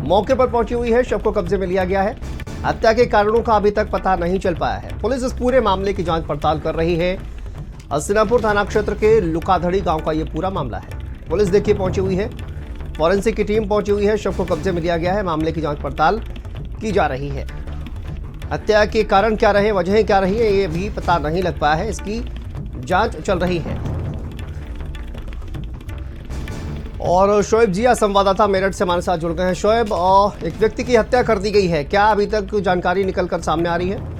मौके पर पहुंची हुई है। शव को कब्जे में लिया गया है। हत्या के कारणों का अभी तक पता नहीं चल पाया है। पुलिस इस पूरे मामले की जांच पड़ताल कर रही है। हस्तिनापुर थाना क्षेत्र के लुकाधड़ी गांव का यह पूरा मामला है। पुलिस देखिए पहुंची हुई है फॉरेंसिक की टीम पहुंची हुई है, शव को कब्जे में लिया गया है, मामले की जांच पड़ताल की जा रही है। हत्या के कारण क्या रहे, वजहें क्या रही है, ये भी पता नहीं लग पाया है, इसकी जांच चल रही है। और शोएब जिया संवाददाता मेरठ से हमारे साथ जुड़ गए हैं। शोएब, एक व्यक्ति की हत्या कर दी गई है, क्या अभी तक जानकारी निकलकर सामने आ रही है?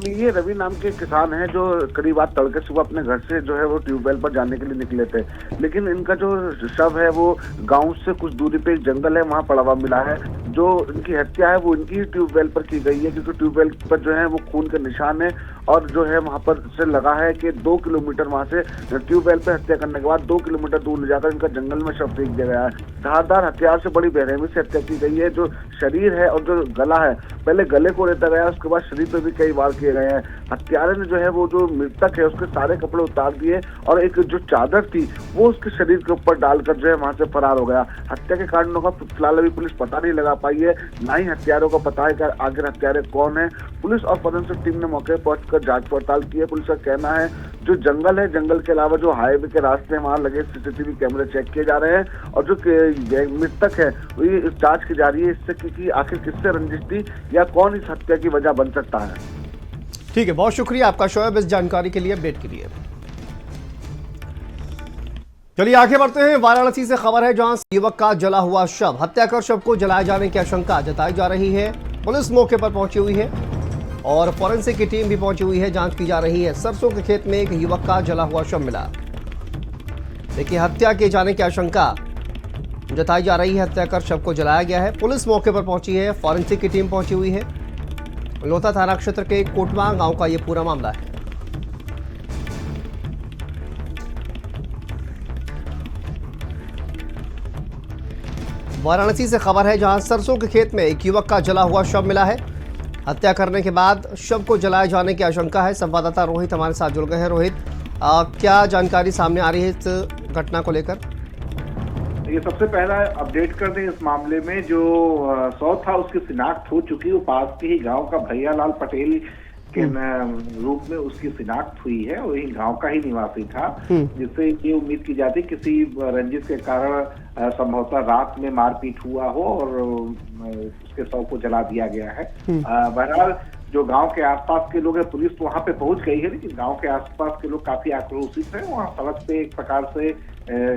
ये रवि नाम के किसान हैं जो करीब आज तड़के सुबह अपने घर से जो है वो ट्यूबवेल पर जाने के लिए निकले थे, लेकिन इनका जो शव है वो गांव से कुछ दूरी पे एक जंगल है, वहां पड़ा हुआ मिला है। जो इनकी हत्या है वो इनकी ट्यूबवेल पर की गई है, क्योंकि ट्यूबवेल पर जो है वो खून के निशान है और जो है वहां पर से लगा है कि 2 किलोमीटर वहां से ट्यूबवेल पे हत्या करने के बाद 2 किलोमीटर दूर ले जाकर इनका जंगल में शव फेंक दिया गया है। धारदार हथियार से बड़ी बेरहमी से हत्या की गई है। जो शरीर है और जो गला है, पहले गले को रेता गया, उसके बाद शरीर पे भी कई वार किए गए हैं। हत्यारे ने जो है वो जो मृतक है उसके सारे कपड़े उतार दिए और एक जो चादर थी वो उसके शरीर के ऊपर डालकर जो है वहां से फरार हो गया। हत्या के कारणों का फिलहाल अभी पुलिस पता नहीं लगा पाई है, ना ही हत्यारों का पता है कि आखिर हत्यारे कौन है। पुलिस और फोरेंसिक टीम ने मौके पर पहुंचकर जांच पड़ताल की है। पुलिस का कहना है जो जंगल है, जंगल के अलावा जो हाईवे के रास्ते हैं वहां लगे सीसीटीवी कैमरे चेक किए जा रहे हैं और जो मृतक है ये जांच की जा रही है इससे कि आखिर किससे रंजिश थी या कौन इस हत्या की वजह बन सकता है। ठीक है, बहुत शुक्रिया आपका शोएब इस जानकारी के लिए, अपडेट के लिए। चलिए आगे बढ़ते हैं। वाराणसी से खबर है जहां युवक का जला हुआ शव, हत्या कर शव को जलाए जाने की आशंका जताई जा रही है। पुलिस मौके पर पहुंची हुई है और फॉरेंसिक की टीम भी पहुंची हुई है, जांच की जा रही है। सरसों के खेत में एक युवक का जला हुआ शव मिला। देखिए, हत्या किए जाने की आशंका जताई जा रही है, हत्या कर शव को जलाया गया है। पुलिस मौके पर पहुंची है, फॉरेंसिक की टीम पहुंची हुई है। लोथा थाना क्षेत्र के कोटवा गांव का यह पूरा मामला है। वाराणसी से खबर है जहां सरसों के खेत में एक युवक का जला हुआ शव मिला है। हत्या करने के बाद शव को जलाए जाने की आशंका है। संवाददाता रोहित हमारे साथ जुड़ गए हैं। रोहित, क्या जानकारी सामने आ रही है इस घटना को लेकर? ये सबसे पहला अपडेट कर दें इस मामले में, जो शव था उसकी शिनाख्त हो चुकी है। वो पास के ही गांव का भैयालाल पटेल के रूप में उसकी शिनाख्त हुई है। वही गांव का ही निवासी था, जिससे ये उम्मीद की जाती किसी रंजिश के कारण संभवतः रात में मारपीट हुआ हो और उसके शव को जला दिया गया है। बहरहाल जो गांव के आसपास के लोग हैं, पुलिस तो वहां पे पहुंच गई है, लेकिन गांव के आसपास के लोग काफी आक्रोशित हैं। वहां सड़क पे एक प्रकार से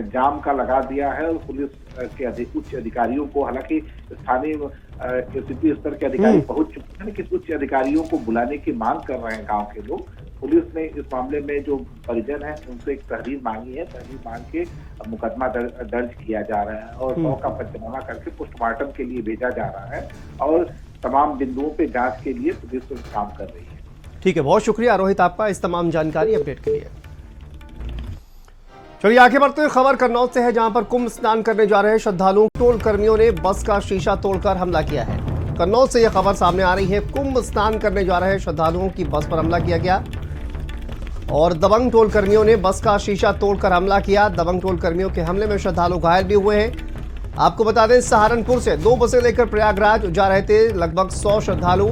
जाम का लगा दिया है और पुलिस के उच्च अधिकारियों को, हालांकि स्थानीय एसीपी स्तर के अधिकारी पहुंच चुके हैं, लेकिन उच्च अधिकारियों को बुलाने की मांग कर रहे हैं गांव के लोग। पुलिस ने इस मामले में जो परिजन है उनसे एक तहरीर मांगी है। तहरीर मांग के मुकदमा दर्ज किया जा रहा है और शव का पंचनामा करके पोस्टमार्टम के लिए भेजा जा रहा है और तमाम बिंदुओं पे जांच के लिए पुलिस काम कर रही है। ठीक है, बहुत शुक्रिया रोहित आपका इस तमाम जानकारी अपडेट के लिए। चलिए आगे बढ़ते हैं। खबर कन्नौज से है जहां पर कुंभ स्नान करने जा रहे श्रद्धालुओं टोल कर्मियों ने बस का शीशा तोड़कर हमला किया है। कन्नौज से यह खबर सामने आ रही है। कुंभ स्नान करने जा रहे श्रद्धालुओं की बस पर हमला किया गया और दबंग टोल कर्मियों ने बस का शीशा तोड़कर हमला किया। दबंग टोल कर्मियों के हमले में श्रद्धालु घायल भी हुए हैं। आपको बता दें, सहारनपुर से 2 बसें लेकर प्रयागराज जा रहे थे लगभग 100 श्रद्धालु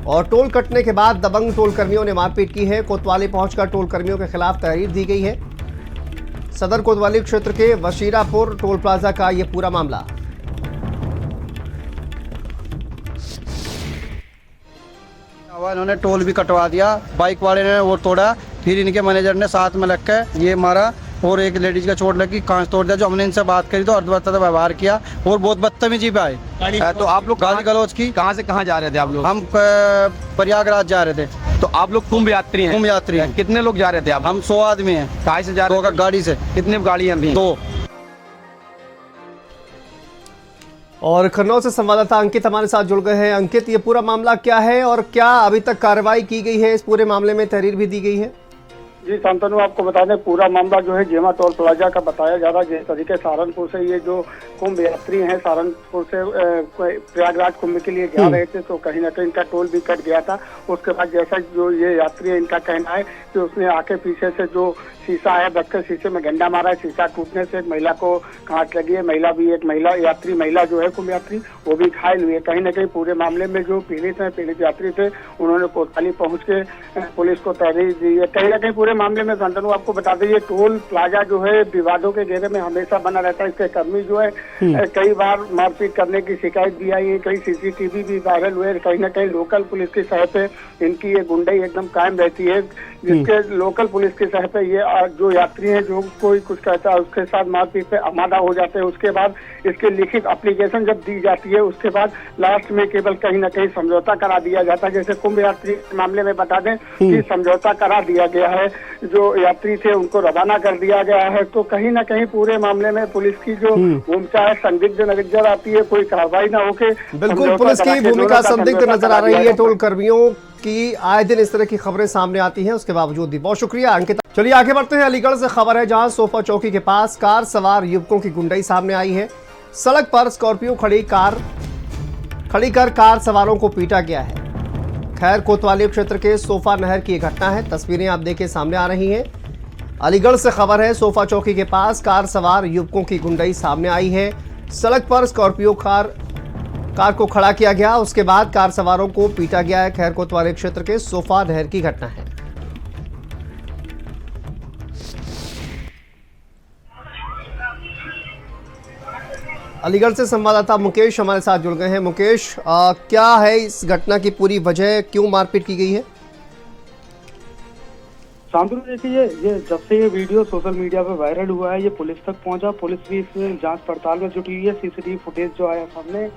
और टोल कटने के बाद दबंग टोल कर्मियों ने मारपीट की है। कोतवाली पहुंचकर टोल कर्मियों के खिलाफ तहरीर दी गई है। सदर कोतवाली क्षेत्र के वशीरापुर टोल प्लाजा का यह पूरा मामला। इन्होंने टोल भी कटवा दिया, बाइक वाले ने वो तोड़ा, फिर इनके मैनेजर ने साथ में लग के ये मारा और एक लेडीज का चोट लगी, कांच तोड़ दिया। जो हमने इनसे बात करी तो अर्धवत्ता व्यवहार किया और बहुत बदतमीजी पे आए। तो आप लोग गाली गलौज की? कहाँ से कहाँ जा रहे थे आप लोग? हम प्रयागराज जा रहे थे। तो आप लोग कुंभ यात्री हैं? कुंभ यात्री हैं। कितने लोग जा रहे थे आप? हम 100 आदमी हैं। कहाँ से जा रहे थे? गाड़ी से। कितने गाड़ियाँ थी? 2। और कन्नौज से संवाददाता अंकित हमारे साथ जुड़ गए हैं। अंकित, ये पूरा मामला क्या है और क्या अभी तक कार्रवाई की गई है? इस पूरे मामले में तहरीर भी दी गई है? जी शांतनु, आपको बता दें पूरा मामला जो है जेमा टोल प्लाजा का बताया जा रहा है। जिस तरीके सहारनपुर से ये जो कुंभ यात्री हैं सहारनपुर से प्रयागराज कुंभ के लिए जा रहे थे, तो कहीं ना कहीं इनका टोल भी कट गया था। उसके बाद जैसा जो ये यात्री है, इनका कहना है कि उसने आके पीछे से जो शीशा है रखकर शीशे में गंडा मारा है। शीशा टूटने से एक महिला को कांच लगी है। महिला भी, एक महिला जो है कुंभ यात्री, वो भी घायल हुई है। कहीं ना कहीं पूरे मामले में जो पीड़ित यात्री थे, उन्होंने कोतवाली पहुंच के पुलिस को तहरीर दी है। कहीं ना कहीं पूरे मामले में शांतनु आपको बता दें, ये टोल प्लाजा जो है विवादों के घेरे में हमेशा बना रहता है। इसके कर्मी जो है कई बार मारपीट करने की शिकायत भी आई है, कई सीसीटीवी भी वायरल हुए। कहीं ना कहीं लोकल पुलिस की सहाय पे इनकी ये गुंडाई एकदम कायम रहती है, जिसके लोकल पुलिस की सहाय पे ये जो यात्री हैं जो कोई कुछ कहता है उसके साथ मारपीट पे आमादा हो जाते हैं। उसके बाद इसके लिखित एप्लीकेशन जब दी जाती है उसके बाद लास्ट में केवल कहीं ना कहीं समझौता करा दिया जाता है। जैसे कुंभ यात्री के मामले में बता दें कि समझौता करा दिया गया है, जो यात्री थे उनको रवाना कर दिया गया है। तो कहीं ना कहीं पूरे मामले में पुलिस की जो भूमिका है संदिग्ध नजर आती है, कोई कार्रवाई न होके। बिल्कुल, पुलिस की भूमिका संदिग्ध नजर आ रही है। टोल कर्मियों की आए दिन इस तरह की खबरें सामने आती हैं, उसके बावजूद भी। बहुत शुक्रिया अंकिता। चलिए आगे बढ़ते हैं। अलीगढ़ से खबर है, जहां सोफा चौकी के पास कार सवार युवकों की गुंडाई सामने आई है। सड़क पर स्कॉर्पियो खड़ी कर कार सवारों को पीटा गया है। खैर कोतवाली क्षेत्र के सोफा नहर की घटना है। तस्वीरें आप देखें सामने आ रही हैं। अलीगढ़ से खबर है, सोफा चौकी के पास कार सवार युवकों की गुंडाई सामने आई है। सड़क पर स्कॉर्पियो कार को खड़ा किया गया, उसके बाद कार सवारों को पीटा गया है। खैर कोतवाली क्षेत्र के सोफा नहर की घटना है। अलीगढ़ से संवाददाता मुकेश हमारे साथ जुड़ गए हैं। मुकेश, क्या है इस घटना की पूरी वजह, क्यों मारपीट की गई है? शांतनु देखिए, ये जब से ये वीडियो सोशल मीडिया पे वायरल हुआ है, ये पुलिस तक पहुंचा। पुलिस भी इसमें जांच पड़ताल में जुटी हुई है। सीसीटीवी फुटेज जो आया सामने,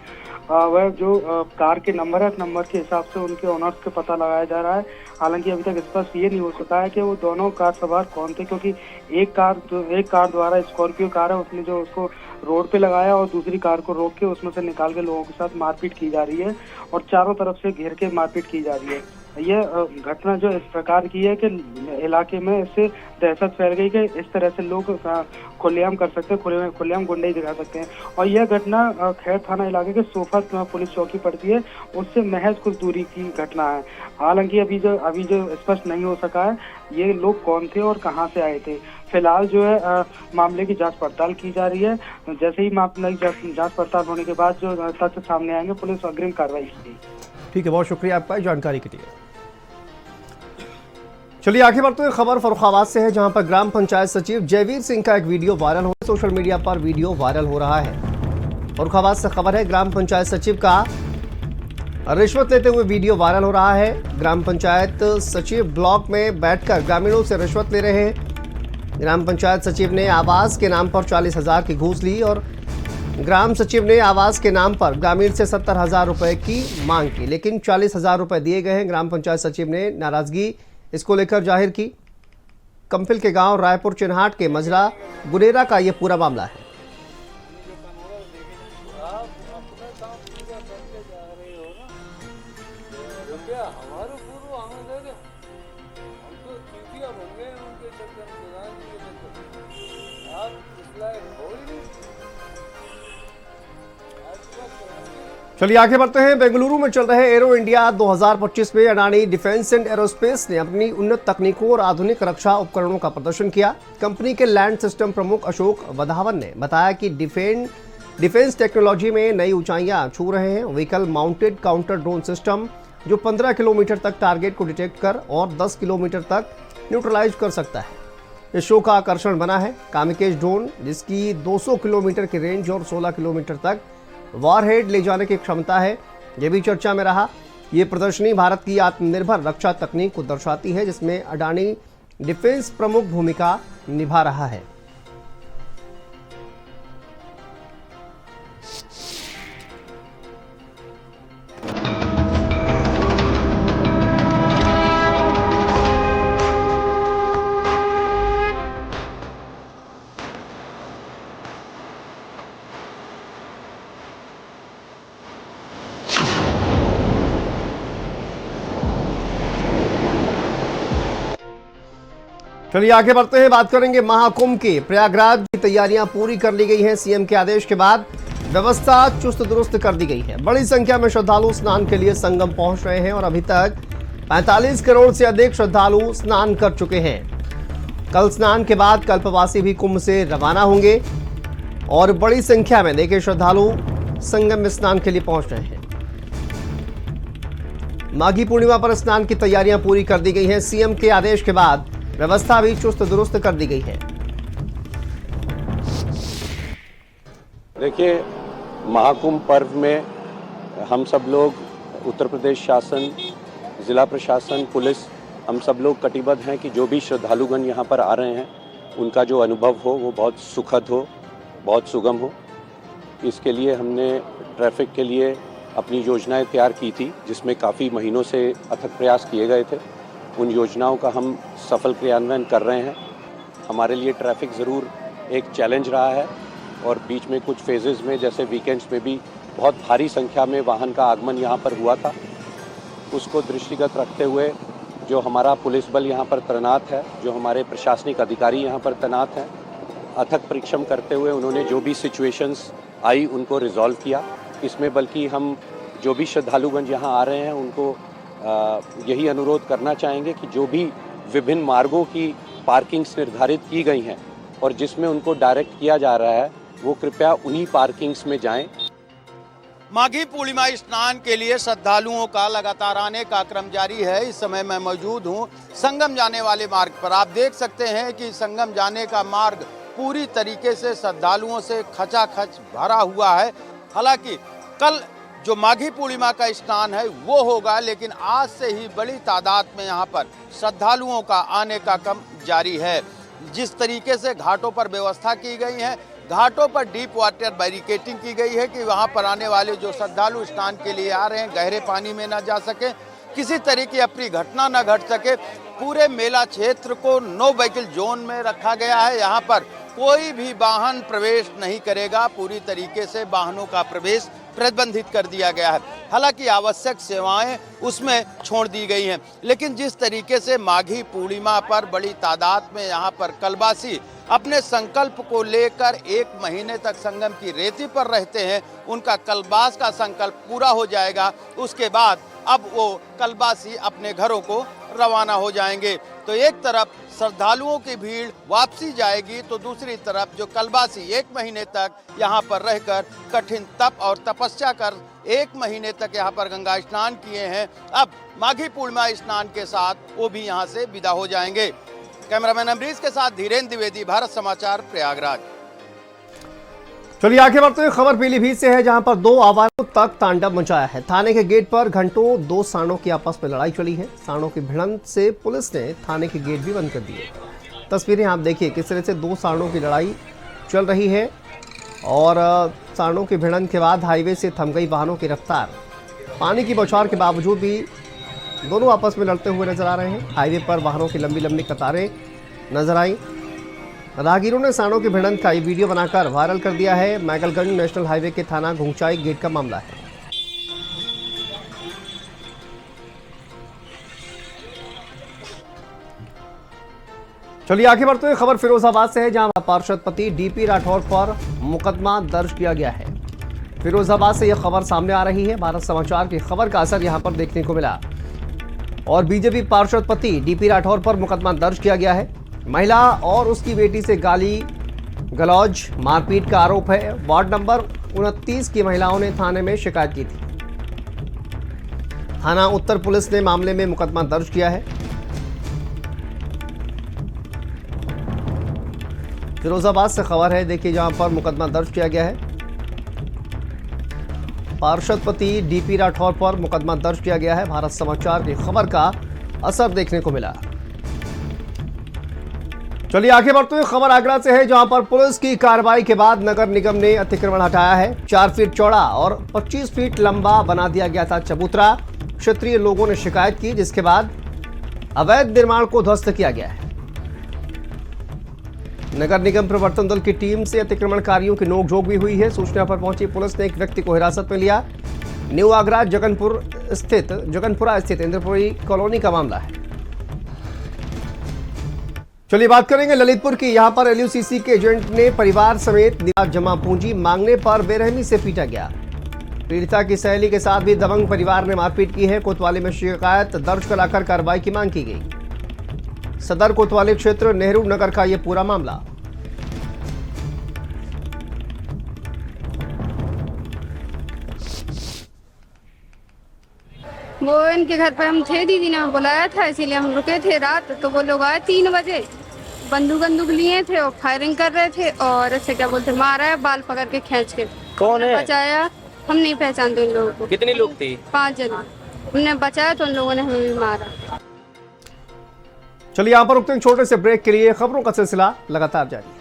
वह जो कार के नंबर है, नंबर के हिसाब से उनके ओनर्स के पता लगाया जा रहा है। हालांकि अभी तक स्पष्ट ये नहीं हो सका है कि वो दोनों कार सवार कौन थे, क्योंकि एक कार द्वारा स्कॉर्पियो कार है, उसने जो उसको रोड पे लगाया और दूसरी कार को रोक के उसमें से निकाल के लोगों के साथ मारपीट की जा रही है और चारों तरफ से घेर के मारपीट की जा रही है। यह घटना जो इस प्रकार की है कि इलाके में इससे दहशत फैल गई कि इस तरह से लोग खुलेआम कर सकते हैं, खुलेआम गुंडाई दिखा सकते हैं। और यह घटना खैर थाना इलाके के सोफा पुलिस चौकी पड़ती है, उससे महज कुछ दूरी की घटना है। हालांकि अभी जो स्पष्ट नहीं हो सका है ये लोग कौन थे और कहां से आए थे। फिलहाल जो है मामले की जांच पड़ताल की जा रही है। जैसे ही मामले की जांच पड़ताल होने के बाद जो तथ्य सामने आएंगे, पुलिस अग्रिम कार्रवाई करेगी। ठीक है, बहुत शुक्रिया आपका जानकारी के लिए। चलिए आगे बढ़ते हैं। खबर फर्रुखाबाद से है, जहां पर ग्राम पंचायत सचिव जयवीर सिंह का एक वीडियो वायरल हो सोशल मीडिया पर वीडियो वायरल हो रहा है। फर्रुखाबाद से खबर है, ग्राम पंचायत सचिव का रिश्वत लेते हुए वीडियो वायरल हो रहा है। ग्राम पंचायत सचिव ब्लॉक में बैठकर ग्रामीणों से रिश्वत ले रहे हैं। ग्राम पंचायत सचिव ने आवास के नाम पर 40,000 की घूस ली और ग्राम सचिव ने आवास के नाम पर ग्रामीण से 70,000 रुपए की मांग की, लेकिन 40,000 रुपए दिए गए हैं। ग्राम पंचायत सचिव ने नाराजगी इसको लेकर जाहिर की। कंफिल के गांव रायपुर चिन्हाट के मजरा गुरेरा का यह पूरा मामला है। चलिए आगे बढ़ते हैं। बेंगलुरु में चल रहे एरो इंडिया 2025 में अडानी डिफेंस एंड एरोस्पेस ने अपनी उन्नत तकनीकों और आधुनिक रक्षा उपकरणों का प्रदर्शन किया। कंपनी के लैंड सिस्टम प्रमुख अशोक वधावन ने बताया कि डिफेंस टेक्नोलॉजी में नई ऊंचाइयां छू रहे हैं। Vehicle mounted counter drone system जो 15 किलोमीटर तक टारगेट को डिटेक्ट कर और 10 किलोमीटर तक न्यूट्रलाइज कर सकता है, इस शो का आकर्षण बना है। कामिकेज ड्रोन जिसकी 200 किलोमीटर की रेंज और 16 किलोमीटर तक वॉरहेड ले जाने की क्षमता है, यह भी चर्चा में रहा। ये प्रदर्शनी भारत की आत्मनिर्भर रक्षा तकनीक को दर्शाती है, जिसमें अडानी डिफेंस प्रमुख भूमिका निभा रहा है। चलिए आगे बढ़ते हैं, बात करेंगे महाकुंभ की। प्रयागराज की तैयारियां पूरी कर ली गई हैं। सीएम के आदेश के बाद व्यवस्था चुस्त दुरुस्त कर दी गई है। बड़ी संख्या में श्रद्धालु स्नान के लिए संगम पहुंच रहे हैं और अभी तक 45 करोड़ से अधिक श्रद्धालु स्नान कर चुके हैं। कल स्नान के बाद कल्पवासी भी कुंभ से रवाना होंगे और बड़ी संख्या में देखिए श्रद्धालु संगम में स्नान के लिए पहुंच रहे हैं। माघी पूर्णिमा पर स्नान की तैयारियां पूरी कर दी गई हैं। सीएम के आदेश के बाद व्यवस्था भी चुस्त दुरुस्त कर दी गई है। देखिए, महाकुंभ पर्व में हम सब लोग, उत्तर प्रदेश शासन, जिला प्रशासन, पुलिस, हम सब लोग कटिबद्ध हैं कि जो भी श्रद्धालुगण यहाँ पर आ रहे हैं उनका जो अनुभव हो वो बहुत सुखद हो, बहुत सुगम हो। इसके लिए हमने ट्रैफिक के लिए अपनी योजनाएं तैयार की थी, जिसमें काफ़ी महीनों से अथक प्रयास किए गए थे। उन योजनाओं का हम सफल क्रियान्वयन कर रहे हैं। हमारे लिए ट्रैफिक ज़रूर एक चैलेंज रहा है और बीच में कुछ फेजेस में, जैसे वीकेंड्स में भी बहुत भारी संख्या में वाहन का आगमन यहाँ पर हुआ था। उसको दृष्टिगत रखते हुए जो हमारा पुलिस बल यहाँ पर तैनात है, जो हमारे प्रशासनिक अधिकारी यहाँ पर तैनात हैं, अथक परिश्रम करते हुए उन्होंने जो भी सिचुएशंस आई उनको रिजॉल्व किया। इसमें बल्कि हम जो भी श्रद्धालुगण यहाँ आ रहे हैं उनको यही अनुरोध करना चाहेंगे कि जो भी विभिन्न मार्गों की पार्किंग्स निर्धारित की गई हैं और जिसमें उनको डायरेक्ट किया जा रहा है वो कृपया उन्हीं पार्किंग्स में जाएं। माघी पूर्णिमा स्नान के लिए श्रद्धालुओं का लगातार आने का क्रम जारी है। इस समय मैं मौजूद हूं संगम जाने वाले मार्ग पर। आप देख सकते हैं कि संगम जाने का मार्ग पूरी तरीके से श्रद्धालुओं से खचाखच भरा हुआ है। हालांकि कल जो माघी पूर्णिमा का स्नान है वो होगा, लेकिन आज से ही बड़ी तादाद में यहाँ पर श्रद्धालुओं का आने का क्रम जारी है। जिस तरीके से घाटों पर व्यवस्था की गई है, घाटों पर डीप वाटर बैरिकेटिंग की गई है कि वहां पर आने वाले जो श्रद्धालु स्नान के लिए आ रहे हैं गहरे पानी में ना जा सके, किसी तरह की अपनी घटना न घट सके। पूरे मेला क्षेत्र को नो व्हीकल जोन में रखा गया है। यहाँ पर कोई भी वाहन प्रवेश नहीं करेगा। पूरी तरीके से वाहनों का प्रवेश प्रतिबंधित कर दिया गया है। हालांकि आवश्यक सेवाएं उसमें छोड़ दी गई हैं, लेकिन जिस तरीके से माघी पूर्णिमा पर बड़ी तादाद में यहाँ पर कलवासी अपने संकल्प को लेकर 1 महीने तक संगम की रेती पर रहते हैं, उनका कलवास का संकल्प पूरा हो जाएगा। उसके बाद अब वो कलवासी अपने घरों को रवाना हो जाएंगे। तो एक तरफ श्रद्धालुओं की भीड़ वापसी जाएगी, तो दूसरी तरफ जो कलवासी 1 महीने तक यहाँ पर रहकर कठिन तप और तपस्या कर 1 महीने तक यहाँ पर गंगा स्नान किए हैं, अब माघी पूर्णिमा स्नान के साथ वो भी यहाँ से विदा हो जाएंगे। कैमरामैन अमरीश के साथ धीरेन्द्र द्विवेदी, भारत समाचार, प्रयागराज। चलिए आगे बढ़ते हुए खबर पीलीभीत से है, जहां पर 2 आवारों तक तांडव मचाया है। थाने के गेट पर घंटों 2 सांडों की आपस में लड़ाई चली है। सांडों की भिड़ंत से पुलिस ने थाने के गेट भी बंद कर दिए। तस्वीरें आप देखिए किस तरह से 2 सांडों की लड़ाई चल रही है और सांडों की भिड़ंत के बाद हाईवे से थम गई वाहनों की रफ्तार। पानी की बौछार के बावजूद भी दोनों आपस में लड़ते हुए नजर आ रहे हैं। हाईवे पर वाहनों की लंबी लंबी कतारें नजर आई। राहगीरों ने सांडों की भिड़ंत का ये वीडियो बनाकर वायरल कर दिया है। मैगलगंज नेशनल हाईवे के थाना घुंचाई गेट का मामला है। चलिए आगे बढ़ते हुए खबर फिरोजाबाद से है, जहां पार्षद पति डीपी राठौर पर मुकदमा दर्ज किया गया है। फिरोजाबाद से यह खबर सामने आ रही है। भारत समाचार की खबर का असर यहां पर देखने को मिला और बीजेपी पार्षद पति डीपी राठौर पर मुकदमा दर्ज किया गया है। महिला और उसकी बेटी से गाली गलौज मारपीट का आरोप है। वार्ड नंबर 29 की महिलाओं ने थाने में शिकायत की थी। थाना उत्तर पुलिस ने मामले में मुकदमा दर्ज किया है। फिरोजाबाद से खबर है, देखिए जहां पर मुकदमा दर्ज किया गया है। पार्षद पति डीपी राठौर पर मुकदमा दर्ज किया गया है। भारत समाचार की खबर का असर देखने को मिला। चलिए आगे बढ़ते हुए खबर आगरा से है, जहां पर पुलिस की कार्रवाई के बाद नगर निगम ने अतिक्रमण हटाया है। 4 फीट चौड़ा और 25 फीट लंबा बना दिया गया था चबूतरा। क्षेत्रीय लोगों ने शिकायत की, जिसके बाद अवैध निर्माण को ध्वस्त किया गया है। नगर निगम प्रवर्तन दल की टीम से अतिक्रमणकारियों की नोकझोंक भी हुई है। सूचना पर पहुंची पुलिस ने एक व्यक्ति को हिरासत में लिया। न्यू आगरा जगनपुरा स्थित इंद्रपुरी कॉलोनी का मामला है। चलिए बात करेंगे ललितपुर की। यहां पर एलयूसीसी के एजेंट ने परिवार समेत जमा पूंजी मांगने पर बेरहमी से पीटा गया। पीड़िता की सहेली के साथ भी दबंग परिवार ने मारपीट की है। कोतवाली में शिकायत दर्ज कराकर कार्रवाई की मांग की गई। सदर कोतवाली क्षेत्र नेहरू नगर का यह पूरा मामला। वो इनके घर पर हम थे, दीदी ने बुलाया था इसीलिए हम रुके थे रात। तो वो लोग आए 3 बजे, बंदूक लिए थे और फायरिंग कर रहे थे और ऐसे क्या बोलते मारा है, बाल पकड़ के खींच के। कौन है? बचाया, हम नहीं पहचानते उन लोगों को। कितने लोग थे? 5 जन। उन्हें बचाया तो उन लोगों ने हमें भी मारा। चलिए यहाँ पर रुकते हैं छोटे से ब्रेक के लिए। खबरों का सिलसिला लगातार जारी।